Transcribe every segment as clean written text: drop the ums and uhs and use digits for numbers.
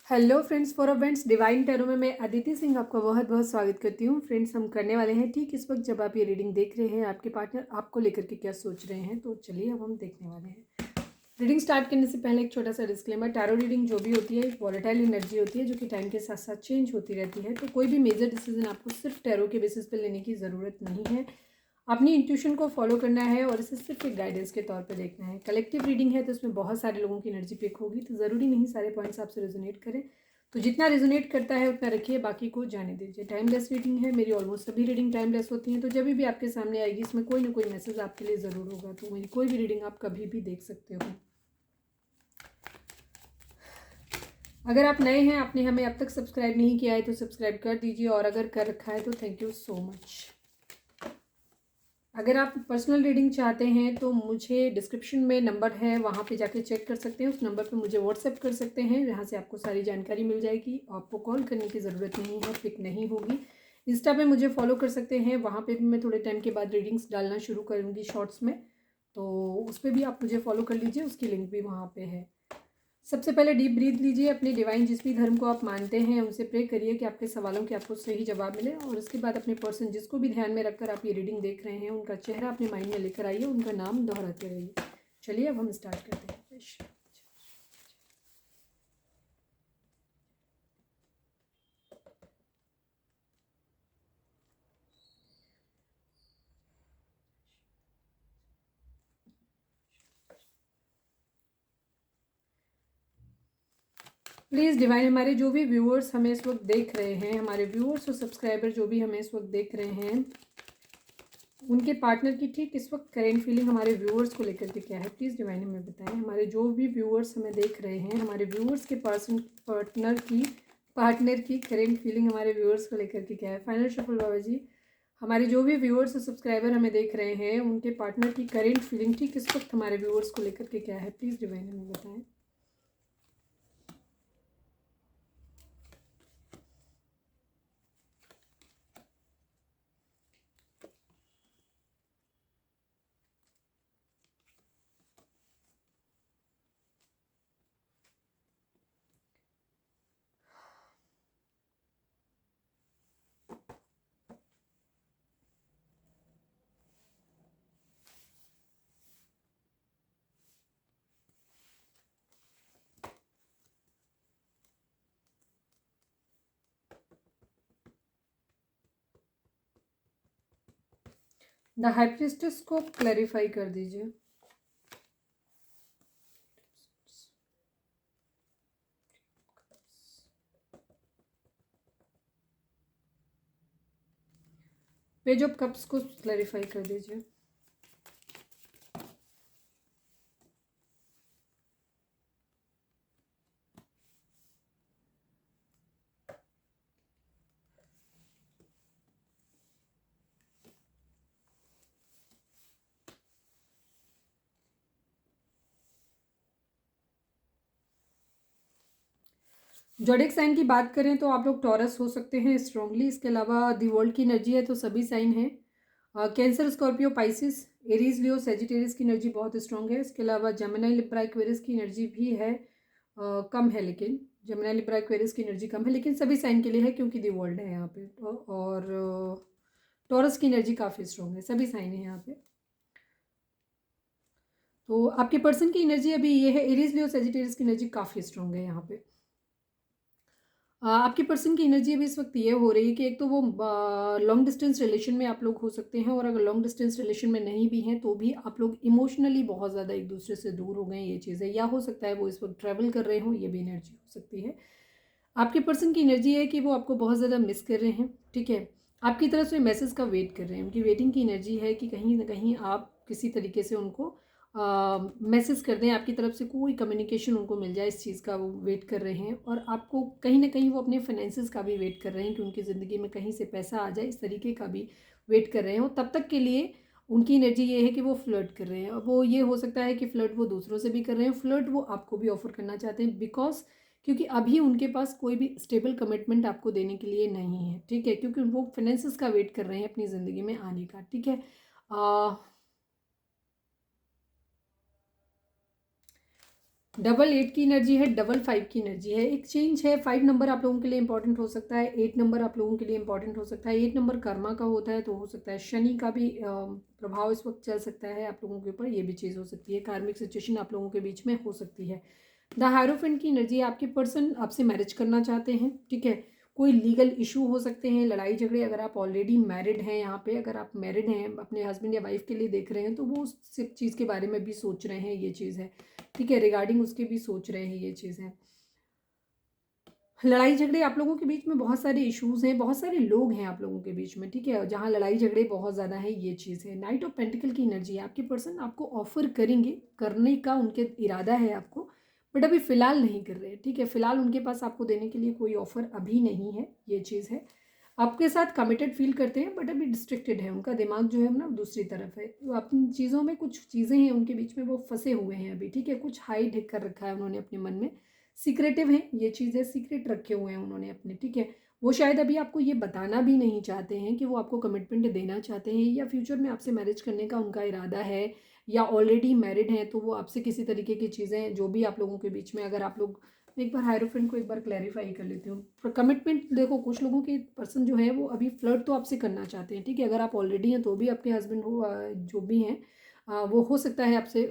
Hello friends, for friends divine tarot में मैं अदिति सिंह आपका बहुत बहुत स्वागत करती हूँ। फ्रेंड्स, हम करने वाले हैं ठीक इस वक्त जब आप ये रीडिंग देख रहे हैं आपके पार्टनर आपको लेकर के क्या सोच रहे हैं। तो चलिए अब हम देखने वाले हैं। रीडिंग स्टार्ट करने से पहले एक छोटा सा डिस्क्लेमर, टैरो रीडिंग जो भी होती है एक वॉलेटाइल एनर्जी होती है जो कि टाइम के साथ साथ चेंज होती रहती है। तो कोई भी मेजर डिसीजन आपको सिर्फ टैरो के बेसिस पर लेने की ज़रूरत नहीं है। अपनी इंट्यूशन को फॉलो करना है और इसे सिर्फ एक गाइडेंस के तौर पर देखना है। कलेक्टिव रीडिंग है तो इसमें बहुत सारे लोगों की एनर्जी पिक होगी, तो ज़रूरी नहीं सारे पॉइंट्स आपसे रेजोनेट करें। तो जितना रेजोनेट करता है उतना रखिए, बाकी को जाने दीजिए। टाइमलेस रीडिंग है, मेरी ऑलमोस्ट सभी रीडिंग टाइमलेस होती हैं। तो जब भी आपके सामने आएगी इसमें कोई ना कोई मैसेज आपके लिए ज़रूर होगा। तो मेरी कोई भी रीडिंग आप कभी भी देख सकते हो। अगर आप नए हैं, आपने हमें अब तक सब्सक्राइब नहीं किया है तो सब्सक्राइब कर दीजिए, और अगर कर रखा है तो थैंक यू सो मच। अगर आप पर्सनल रीडिंग चाहते हैं तो मुझे डिस्क्रिप्शन में नंबर है, वहाँ पे जाके चेक कर सकते हैं। उस नंबर पे मुझे व्हाट्सएप कर सकते हैं, जहाँ से आपको सारी जानकारी मिल जाएगी। आपको कॉल करने की ज़रूरत नहीं है, पिक नहीं होगी। इंस्टा पे मुझे फॉलो कर सकते हैं, वहाँ पे भी मैं थोड़े टाइम के बाद रीडिंग्स डालना शुरू करूँगी शॉर्ट्स में, तो उस पर भी आप मुझे फॉलो कर लीजिए, उसकी लिंक भी वहाँ पर है। सबसे पहले डीप ब्रीथ लीजिए, अपने डिवाइन जिस भी धर्म को आप मानते हैं उनसे प्रे करिए कि आपके सवालों के आपको सही जवाब मिले। और उसके बाद अपने पर्सन जिसको भी ध्यान में रखकर आप ये रीडिंग देख रहे हैं उनका चेहरा अपने माइंड में लेकर आइए, उनका नाम दोहराते रहिए। चलिए अब हम स्टार्ट करते हैं। प्लीज़ डिवाइन, हमारे जो भी व्यूअर्स हमें इस वक्त देख रहे हैं, हमारे व्यूअर्स और सब्सक्राइबर जो भी हमें इस वक्त देख रहे हैं, उनके पार्टनर की ठीक इस वक्त करेंट फीलिंग हमारे व्यूअर्स को लेकर के क्या है, प्लीज़ डिवाइन हमें बताएं। हमारे जो भी व्यूअर्स हमें देख रहे हैं, हमारे व्यूअर्स के पार्टनर की करेंट फीलिंग हमारे व्यूअर्स को लेकर के क्या है। फाइनल शफल बाबा जी, हमारे जो भी व्यूअर्स और सब्सक्राइबर हमें देख रहे हैं उनके पार्टनर की करेंट फीलिंग ठीक इस वक्त हमारे व्यूअर्स को लेकर के क्या है, प्लीज़ डिवाइन हमें बताएं। द हाई प्रीस्टेस को क्लैरिफाई कर दीजिए। पेज ऑफ कप्स को क्लैरिफाई कर दीजिए। जोडिक साइन की बात करें तो आप लोग टॉरस हो सकते हैं स्ट्रांगली। इसके अलावा दी वर्ल्ड की एनर्जी है तो सभी साइन हैं। कैंसर, स्कॉर्पियो, पाइसिस, एरीज, लियो, सेजिटेरियस की एनर्जी बहुत स्ट्रांग है। इसके अलावा जमिनी, लिब्रा, एक्वेरियस की एनर्जी भी है, कम है, लेकिन जमिनी, लिब्रा, एक्वेरियस की एनर्जी कम है, लेकिन सभी साइन के लिए है क्योंकि दी वर्ल्ड है यहाँ पे। और टॉरस की एनर्जी काफ़ी स्ट्रांग है, सभी साइन है यहाँ पे। तो आपके पर्सन की एनर्जी अभी ये है, एरीज, लियो, सेजिटेरियस की एनर्जी काफ़ी स्ट्रांग है यहाँ पे। आपके पर्सन की एनर्जी अभी इस वक्त ये हो रही है कि एक तो वो लॉन्ग डिस्टेंस रिलेशन में आप लोग हो सकते हैं, और अगर लॉन्ग डिस्टेंस रिलेशन में नहीं भी हैं तो भी आप लोग इमोशनली बहुत ज़्यादा एक दूसरे से दूर हो गए, ये चीज़ है। या हो सकता है वो इस वक्त ट्रैवल कर रहे हों, ये भी एनर्जी हो सकती है। आपके पर्सन की एनर्जी है कि वो आपको बहुत ज़्यादा मिस कर रहे हैं, ठीक है। आपकी तरफ से मैसेज का वेट कर रहे हैं, उनकी वेटिंग की एनर्जी है कि कहीं ना कहीं आप किसी तरीके से उनको मैसेज कर दें, आपकी तरफ से कोई कम्युनिकेशन उनको मिल जाए, इस चीज़ का वो वेट कर रहे हैं। और आपको कहीं ना कहीं वो अपने फाइनेंसेस का भी वेट कर रहे हैं कि उनकी ज़िंदगी में कहीं से पैसा आ जाए, इस तरीके का भी वेट कर रहे हैं। और तब तक के लिए उनकी एनर्जी ये है कि वो फ्लर्ट कर रहे हैं। अब वो ये हो सकता है कि फ्लर्ट वो दूसरों से भी कर रहे हैं, फ्लर्ट वो आपको भी ऑफर करना चाहते हैं, बिकॉज क्योंकि अभी उनके पास कोई भी स्टेबल कमिटमेंट आपको देने के लिए नहीं है, ठीक है, क्योंकि वो फाइनेंसेस का वेट कर रहे हैं अपनी ज़िंदगी में आने का, ठीक है। डबल 8 की एनर्जी है, डबल 5 की एनर्जी है, एक चेंज है। 5 नंबर आप लोगों के लिए इंपॉर्टेंट हो सकता है, 8 नंबर आप लोगों के लिए इंपॉर्टेंट हो सकता है। 8 नंबर कर्मा का होता है, तो हो सकता है शनि का भी प्रभाव इस वक्त चल सकता है आप लोगों के ऊपर, ये भी चीज़ हो सकती है। कार्मिक सिचुएशन आप लोगों के बीच में हो सकती है। द हायरोफेंट की एनर्जी, आपके पर्सन आपसे मैरिज करना चाहते हैं, ठीक है। कोई लीगल इशू हो सकते हैं, लड़ाई झगड़े। अगर आप ऑलरेडी मैरिड हैं, यहाँ पे अगर आप मैरिड हैं, अपने हस्बैंड या वाइफ के लिए देख रहे हैं, तो वो उस सब चीज़ के बारे में भी सोच रहे हैं, ये चीज़ है, ठीक है। रिगार्डिंग उसके भी सोच रहे हैं, ये चीज़ है। लड़ाई झगड़े आप लोगों के बीच में बहुत सारे इश्यूज हैं, बहुत सारे लोग हैं आप लोगों के बीच में, ठीक है, जहाँ लड़ाई झगड़े बहुत ज़्यादा है, ये चीज़ है। नाइट ऑफ पेंटिकल की एनर्जी है, आपके पर्सन आपको ऑफर करेंगे, करने का उनके इरादा है आपको, बट अभी फ़िलहाल नहीं कर रहे हैं, ठीक है। फ़िलहाल उनके पास आपको देने के लिए कोई ऑफर अभी नहीं है, ये चीज़ है। आपके साथ कमिटेड फील करते हैं, बट अभी डिस्ट्रिक्टेड है, उनका दिमाग जो है ना दूसरी तरफ है। वो अपनी चीज़ों में, कुछ चीज़ें हैं उनके बीच में, वो फंसे हुए हैं अभी, ठीक है। कुछ हाइड कर रखा है उन्होंने अपने मन में, सीक्रेटिव हैं, ये चीज़ है, सीक्रेट रखे हुए हैं उन्होंने अपने, ठीक है। वो शायद अभी आपको ये बताना भी नहीं चाहते हैं कि वो आपको कमिटमेंट देना चाहते हैं, या फ्यूचर में आपसे मैरिज करने का उनका इरादा है, या ऑलरेडी मैरिड हैं, तो वो आपसे किसी तरीके की चीज़ें जो भी आप लोगों के बीच में, अगर आप लोग, मैं एक बार हायरोफेंट को एक बार क्लैरिफाई कर लेती हूँ। कमिटमेंट देखो, कुछ लोगों के पर्सन जो है वो अभी फ्लर्ट तो आपसे करना चाहते हैं, ठीक है। अगर आप ऑलरेडी हैं तो भी आपके हस्बैंड हो, जो भी हैं, वो हो सकता है आपसे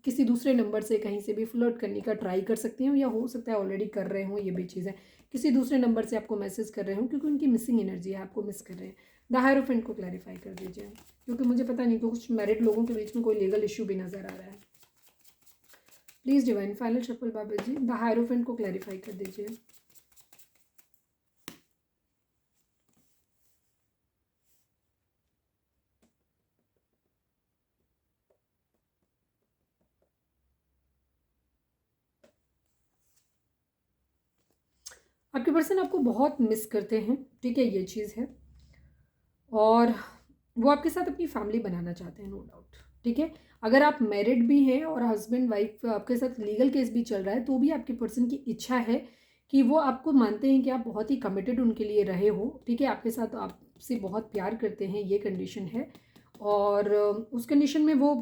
किसी दूसरे नंबर से कहीं से भी फ्लर्ट करने का ट्राई कर सकते हैं, या हो सकता है ऑलरेडी कर रहे हों, ये भी चीज़ है। किसी दूसरे नंबर से आपको मैसेज कर रहे हो, क्योंकि उनकी मिसिंग एनर्जी है, आपको मिस कर रहे हैं। द हायरोफेंट को क्लैरिफाई कर दीजिए, क्योंकि मुझे पता नहीं, कुछ मैरिड लोगों के बीच में कोई लीगल इशू भी नज़र आ रहा है। प्लीज़ डिवाइन फाइनल शफल बाबा जी, द हायरोफेंट को क्लैरिफाई कर दीजिए। आपके पर्सन आपको बहुत मिस करते हैं, ठीक है, ये चीज़ है। और वो आपके साथ अपनी फैमिली बनाना चाहते हैं, नो डाउट, ठीक है। अगर आप मैरिड भी हैं और हस्बैंड वाइफ आपके साथ लीगल केस भी चल रहा है, तो भी आपके पर्सन की इच्छा है कि वो आपको मानते हैं कि आप बहुत ही कमिटेड उनके लिए रहे हो, ठीक है। आपके साथ आपसे बहुत प्यार करते हैं, ये कंडीशन है। और उस कंडीशन में वो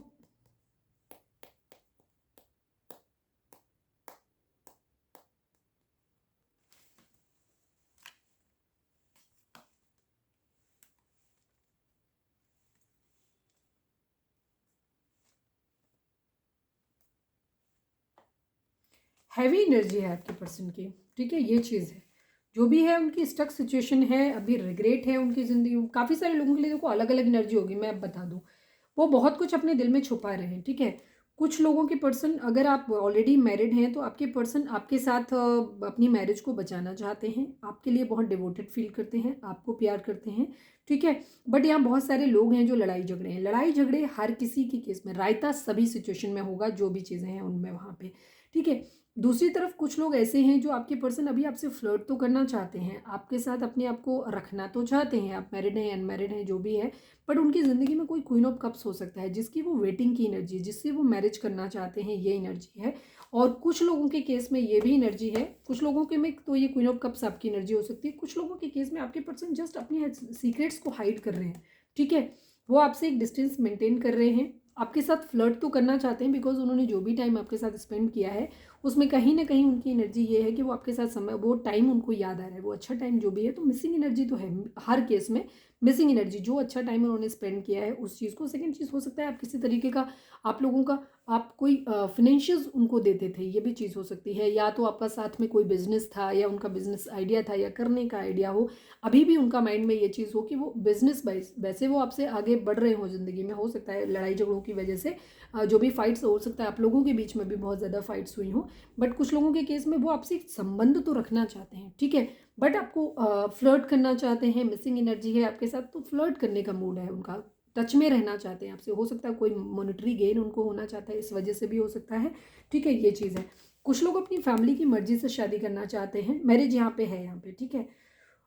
हैवी एनर्जी है आपके पर्सन की, ठीक है, ये चीज़ है। जो भी है उनकी स्टक सिचुएशन है, अभी रिग्रेट है उनकी ज़िंदगी में। काफ़ी सारे लोगों के लिए देखो अलग अलग एनर्जी होगी, मैं अब बता दूँ, वो बहुत कुछ अपने दिल में छुपा रहे हैं, ठीक है। कुछ लोगों के पर्सन, अगर आप ऑलरेडी मैरिड हैं, तो आपके पर्सन आपके साथ अपनी मैरिज को बचाना चाहते हैं, आपके लिए बहुत डिवोटेड फील करते हैं, आपको प्यार करते हैं, ठीक है। बट यहाँ बहुत सारे लोग हैं जो लड़ाई झगड़े हैं। लड़ाई झगड़े हर किसी के केस में, रायता सभी सिचुएशन में होगा, जो भी चीज़ें हैं उनमें वहाँ पे, ठीक है। दूसरी तरफ कुछ लोग ऐसे हैं जो आपके पर्सन अभी आपसे फ्लर्ट तो करना चाहते हैं, आपके साथ अपने आप को रखना तो चाहते हैं, आप मैरिड हैं अनमैरिड हैं जो भी है, बट उनकी ज़िंदगी में कोई क्वीन ऑफ कप्स हो सकता है, जिसकी वो वेटिंग की एनर्जी, जिससे वो मैरिज करना चाहते हैं, ये एनर्जी है। और कुछ लोगों के केस में ये भी एनर्जी है, कुछ लोगों के में तो ये क्वीन ऑफ कप्स आपकी एनर्जी हो सकती है, कुछ लोगों के केस में आपके पर्सन जस्ट अपने सीक्रेट्स को हाइड कर रहे हैं, ठीक है। वो आपसे एक डिस्टेंस मेंटेन कर रहे हैं, आपके साथ फ्लर्ट तो करना चाहते हैं, बिकॉज उन्होंने जो भी टाइम आपके साथ स्पेंड किया है उसमें कहीं ना कहीं उनकी एनर्जी ये है कि वो आपके साथ समय, वो टाइम उनको याद आ रहा है, वो अच्छा टाइम जो भी है। तो मिसिंग एनर्जी तो है हर केस में, मिसिंग एनर्जी, जो अच्छा टाइम उन्होंने स्पेंड किया है उस चीज़ को। सेकंड चीज़ हो सकता है आप किसी तरीके का, आप लोगों का, आप कोई फिनेंशियल्स उनको देते थे, ये भी चीज़ हो सकती है। या तो आपका साथ में कोई बिजनेस था, या उनका बिजनेस आइडिया था, या करने का आइडिया हो, अभी भी उनका माइंड में ये चीज़ हो कि वो बिजनेस वाइज वैसे वो आपसे आगे बढ़ रहे हो ज़िंदगी में, हो सकता है लड़ाई झगड़ों की वजह से जो भी फाइट्स, हो सकता है आप लोगों के बीच में भी बहुत ज़्यादा फाइट्स हुई हो, बट कुछ लोगों के केस में वो आपसे एक संबंध तो रखना चाहते हैं, ठीक है, बट आपको फ्लर्ट करना चाहते हैं, मिसिंग एनर्जी है आपके साथ, तो फ्लर्ट करने का मूड है उनका, टच में रहना चाहते हैं आपसे। हो सकता है कोई मॉनेटरी गेन उनको होना चाहता है, इस वजह से भी हो सकता है, ठीक है, ये चीज़ है। कुछ लोग अपनी फैमिली की मर्जी से शादी करना चाहते हैं, मैरिज यहाँ पे है, यहाँ पे, ठीक है।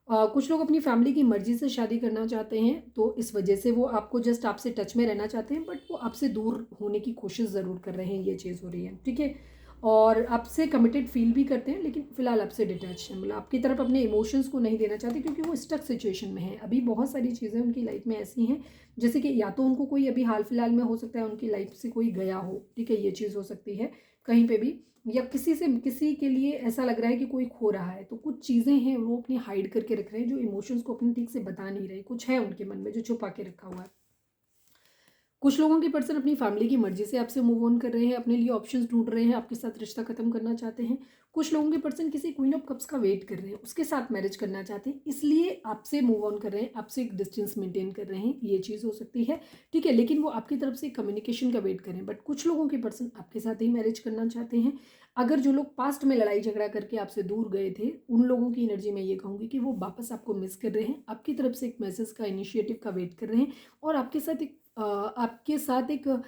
कुछ लोग अपनी फैमिली की मर्जी से शादी करना चाहते हैं, तो इस वजह से वो आपको जस्ट आपसे टच में रहना चाहते हैं, बट वो आपसे दूर होने की कोशिश ज़रूर कर रहे हैं, ये चीज़ हो रही है, ठीक है। और आपसे कमिटेड फील भी करते हैं, लेकिन फिलहाल आपसे डिटैच है, मतलब आपकी तरफ अपने इमोशंस को नहीं देना चाहते, क्योंकि वो स्टक सिचुएशन में है। अभी बहुत सारी चीज़ें उनकी लाइफ में ऐसी हैं, जैसे कि या तो उनको कोई अभी हाल फिलहाल में हो सकता है उनकी लाइफ से कोई गया हो, ठीक है, ये चीज़ हो सकती है, कहीं पे भी, या किसी के लिए ऐसा लग रहा है कि कोई खो रहा है, तो कुछ चीज़ें हैं वो अपनी हाइड करके रख रहे हैं, जो इमोशंस को अपने ठीक से बता नहीं रहे, कुछ है उनके मन में जो छुपा के रखा हुआ है। कुछ लोगों की पर्सन अपनी फैमिली की मर्जी से आपसे मूव ऑन कर रहे हैं, अपने लिए ऑप्शंस ढूंढ रहे हैं, आपके साथ रिश्ता खत्म करना चाहते हैं। कुछ लोगों के पर्सन किसी क्वीन ऑफ कप्स का वेट कर रहे हैं, उसके साथ मैरिज करना चाहते हैं, इसलिए आपसे मूव ऑन कर रहे हैं, आपसे एक डिस्टेंस मेंटेन कर रहे हैं, ये चीज़ हो सकती है, ठीक है। लेकिन वो आपकी तरफ से कम्युनिकेशन का वेट कर रहे हैं। बट कुछ लोगों के पर्सन आपके साथ ही मैरिज करना चाहते हैं। अगर जो लोग पास्ट में लड़ाई झगड़ा करके आपसे दूर गए थे, उन लोगों की एनर्जी मैं ये कहूँगी कि वो वापस आपको मिस कर रहे हैं, आपकी तरफ से एक मैसेज का, इनिशिएटिव का वेट कर रहे हैं, और आपके साथ एक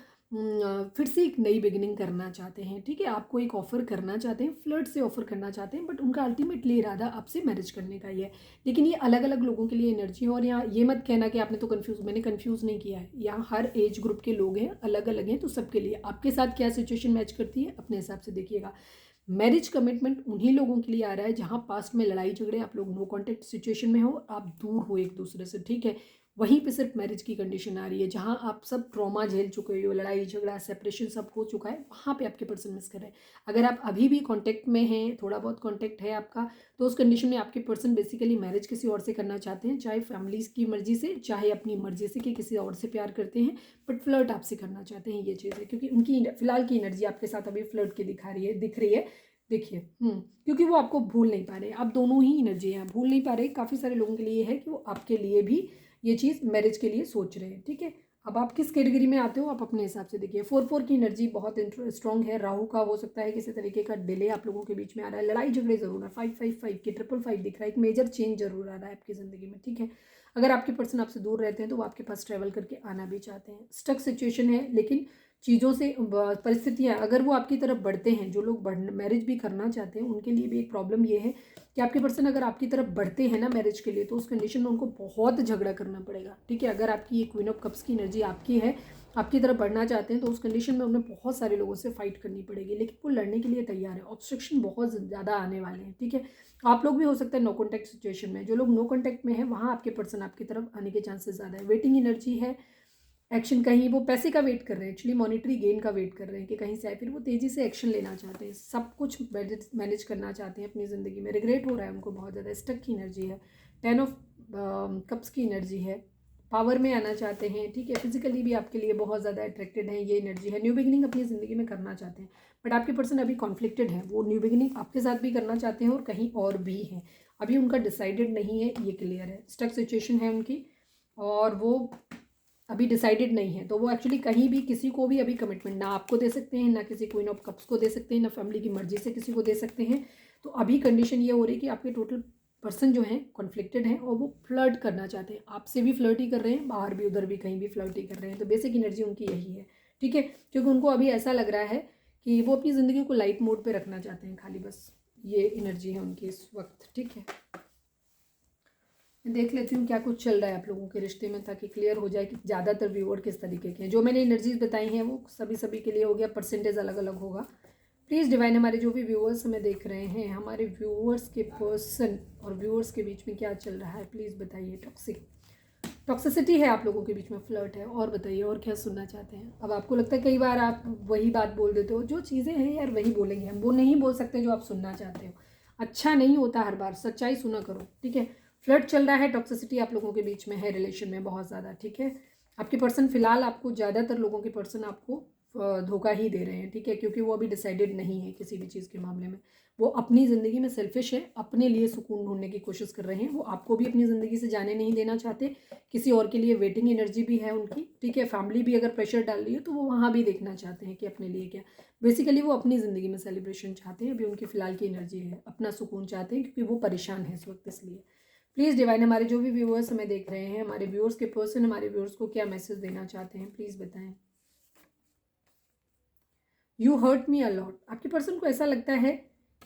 फिर से एक नई बिगिनिंग करना चाहते हैं, ठीक है। आपको एक ऑफ़र करना चाहते हैं, फ्लर्ट से ऑफ़र करना चाहते हैं, बट उनका अल्टीमेटली इरादा आपसे मैरिज करने का ही है। लेकिन ये अलग अलग लोगों के लिए एनर्जी है, और यहाँ ये मत कहना कि आपने तो कन्फ्यूज़, मैंने कन्फ्यूज़ नहीं किया है। यहाँ हर एज ग्रुप के लोग हैं, अलग अलग हैं, तो सबके लिए आपके साथ क्या सिचुएशन मैच करती है अपने हिसाब से देखिएगा। मैरिज कमिटमेंट उन्हीं लोगों के लिए आ रहा है जहाँ पास्ट में लड़ाई झगड़े, आप लोग नो कॉन्टेक्ट सिचुएशन में हो, आप दूर हो एक दूसरे से, ठीक है। वहीं पे सिर्फ मैरिज की कंडीशन आ रही है, जहाँ आप सब ट्रॉमा झेल चुके हो, लड़ाई झगड़ा सेपरेशन सब हो चुका है, वहाँ पे आपके पर्सन मिस कर रहे हैं। अगर आप अभी भी कांटेक्ट में हैं, थोड़ा बहुत कांटेक्ट है आपका, तो उस कंडीशन में आपके पर्सन बेसिकली मैरिज किसी और से करना चाहते हैं, चाहे फैमिलीज की मर्जी से, चाहे अपनी मर्जी से कि किसी और से प्यार करते हैं, बट फ्लर्ट आपसे करना चाहते हैं, ये चीज़ है। क्योंकि उनकी फिलहाल की एनर्जी आपके साथ अभी फ्लर्ट की दिख रही है। देखिए, क्योंकि वो आपको भूल नहीं पा रहे, आप दोनों ही एनर्जी हैं, भूल नहीं पा रहे। काफ़ी सारे लोगों के लिए है कि वो आपके लिए भी ये चीज़ मैरिज के लिए सोच रहे हैं, ठीक है। अब आप किस कैटेगरी में आते हो, आप अपने हिसाब से देखिए। 4-4 की एनर्जी बहुत स्ट्रॉन्ग है, राहु का हो सकता है किसी तरीके का डिले आप लोगों के बीच में आ रहा है, लड़ाई झगड़े जरूर है, 5-5-5 की 5-5 दिख रहा है, एक मेजर चेंज जरूर आ रहा है आपकी ज़िंदगी में, ठीक है। अगर आपके पर्सन आपसे दूर रहते हैं तो वो आपके पास ट्रैवल करके आना भी चाहते हैं। स्टक सिचुएशन है, लेकिन चीज़ों से परिस्थितियाँ, अगर वो आपकी तरफ बढ़ते हैं, जो लोग मैरिज भी करना चाहते हैं उनके लिए भी एक प्रॉब्लम ये है कि आपके पर्सन अगर आपकी तरफ बढ़ते हैं ना मैरिज के लिए, तो उस कंडीशन में उनको बहुत झगड़ा करना पड़ेगा, ठीक है। अगर आपकी ये क्वीन ऑफ कप्स की एनर्जी आपकी है, आपकी तरफ बढ़ना चाहते हैं, तो उस कंडीशन में उन्हें बहुत सारे लोगों से फाइट करनी पड़ेगी, लेकिन वो लड़ने के लिए तैयार है। ऑब्स्ट्रक्शन बहुत ज़्यादा आने वाले हैं, ठीक है। आप लोग भी हो सकता है नो कॉन्टैक्ट सिचुएशन में, जो लोग नो कॉन्टैक्ट में है वहाँ आपके पर्सन आपकी तरफ आने के चांसेस ज़्यादा है। वेटिंग एनर्जी है, एक्शन, कहीं वो पैसे का वेट कर रहे हैं, एक्चुअली मॉनिटरी गेन का वेट कर रहे हैं कि कहीं से आए, फिर वो तेज़ी से एक्शन लेना चाहते हैं, सब कुछ मैनेज करना चाहते हैं अपनी ज़िंदगी में। रिग्रेट हो रहा है उनको बहुत ज़्यादा, स्टक की एनर्जी है, 10 ऑफ कप्स की एनर्जी है, पावर में आना चाहते हैं, ठीक है। फिजिकली भी आपके लिए बहुत ज़्यादा अट्रैक्टेड है, ये एनर्जी है। न्यू बिगिनिंग अपनी ज़िंदगी में करना चाहते हैं, बट आपके पर्सन अभी कॉन्फ्लिक्टेड है, वो न्यू बिगिनिंग आपके साथ भी करना चाहते हैं और कहीं और भी हैं, अभी उनका डिसाइडेड नहीं है, ये क्लियर है। स्टक सिचुएशन है उनकी, और वो अभी डिसाइडेड नहीं है, तो वो एक्चुअली कहीं भी किसी को भी अभी कमिटमेंट ना आपको दे सकते हैं, ना किसी क्वीन ऑफ कप्स को दे सकते हैं, ना फैमिली की मर्जी से किसी को दे सकते हैं। तो अभी कंडीशन ये हो रही है कि आपके टोटल पर्सन जो हैं कॉन्फ्लिक्टेड हैं, और वो फ्लर्ट करना चाहते हैं, आपसे भी फ्लर्ट ही कर रहे हैं, बाहर भी उधर भी कहीं भी फ्लर्ट ही कर रहे हैं। तो बेसिक एनर्जी उनकी यही है, ठीक है। क्योंकि उनको अभी ऐसा लग रहा है कि वो अपनी ज़िंदगी को लाइट मोड पर रखना चाहते हैं खाली, बस ये एनर्जी है उनकी इस वक्त, ठीक है। मैं देख लेती हूँ क्या कुछ चल रहा है आप लोगों के रिश्ते में, ताकि क्लियर हो जाए कि ज़्यादातर व्यूअर किस तरीके के हैं। जो मैंने एनर्जीज बताई हैं वो सभी के लिए हो गया, परसेंटेज अलग अलग होगा। प्लीज़ डिवाइन, हमारे जो भी व्यूअर्स हमें देख रहे हैं, हमारे व्यूअर्स के पर्सन और व्यूअर्स के बीच में क्या चल रहा है, प्लीज़ बताइए। टॉक्सिसिटी है आप लोगों के बीच में, फ्लर्ट है, और बताइए और क्या सुनना चाहते हैं। अब आपको लगता है कई बार आप वही बात बोल देते हो, जो चीज़ें हैं यार वही बोलेंगे हम, वो नहीं बोल सकते जो आप सुनना चाहते हो। अच्छा नहीं होता हर बार, सच्चाई सुना करो, ठीक है। फ्लर्ट चल रहा है, टॉक्सिसिटी आप लोगों के बीच में है, रिलेशन में बहुत ज़्यादा, ठीक है। आपके पर्सन फिलहाल आपको, ज़्यादातर लोगों के पर्सन आपको धोखा ही दे रहे हैं, ठीक है। क्योंकि वो अभी डिसाइडेड नहीं है किसी भी चीज़ के मामले में, वो अपनी ज़िंदगी में सेल्फिश है, अपने लिए सुकून ढूंढने की कोशिश कर रहे हैं, वो आपको भी अपनी ज़िंदगी से जाने नहीं देना चाहते, किसी और के लिए वेटिंग एनर्जी भी है उनकी, ठीक है। फैमिली भी अगर प्रेशर डाल रही है तो वो वहाँ भी देखना चाहते हैं कि अपने लिए क्या, बेसिकली वो अपनी ज़िंदगी में सेलिब्रेशन चाहते हैं, अभी उनकी फ़िलहाल की एनर्जी है, अपना सुकून चाहते हैं, क्योंकि वो परेशान है इस वक्त, इसलिए। प्लीज़ डिवाइन, हमारे जो भी व्यूअर्स हमें देख रहे हैं, हमारे व्यूअर्स के पर्सन हमारे व्यूअर्स को क्या मैसेज देना चाहते हैं, प्लीज़ बताएं। यू हर्ट मी अलॉट, आपके पर्सन को ऐसा लगता है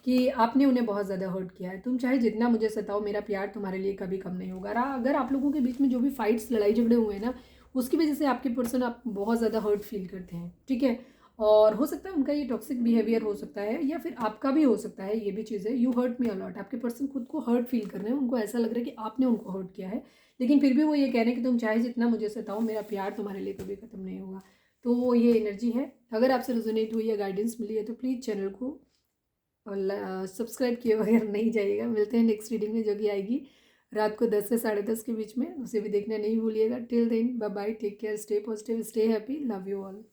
कि आपने उन्हें बहुत ज़्यादा हर्ट किया है। तुम चाहे जितना मुझे सताओ, मेरा प्यार तुम्हारे लिए कभी कम नहीं होगा। अगर आप लोगों के बीच में जो भी फाइट्स, लड़ाई झगड़े हुए हैं ना, उसकी वजह से आपके पर्सन आप बहुत ज़्यादा हर्ट फील करते हैं, ठीक है। और हो सकता है उनका ये टॉक्सिक बिहेवियर हो सकता है, या फिर आपका भी हो सकता है, ये भी चीज़ है। यू हर्ट मी अलॉट, आपके पर्सन खुद को हर्ट फील कर रहे हैं, उनको ऐसा लग रहा है कि आपने उनको हर्ट किया है, लेकिन फिर भी वो ये कह रहे हैं कि तुम चाहे जितना मुझे सताओ, मेरा प्यार तुम्हारे लिए कभी ख़त्म नहीं होगा। तो ये एनर्जी है। अगर आपसे रेजोनेट हुई या गाइडेंस मिली है तो प्लीज़ चैनल को सब्सक्राइब किए बगैर नहीं जाइएगा। मिलते हैं नेक्स्ट रीडिंग में, जो कि आएगी रात को 10 से 10:30 के बीच में। उसे भी देखना नहीं भूलिएगा। Till then bye bye, take care, stay positive, stay happy, love you all.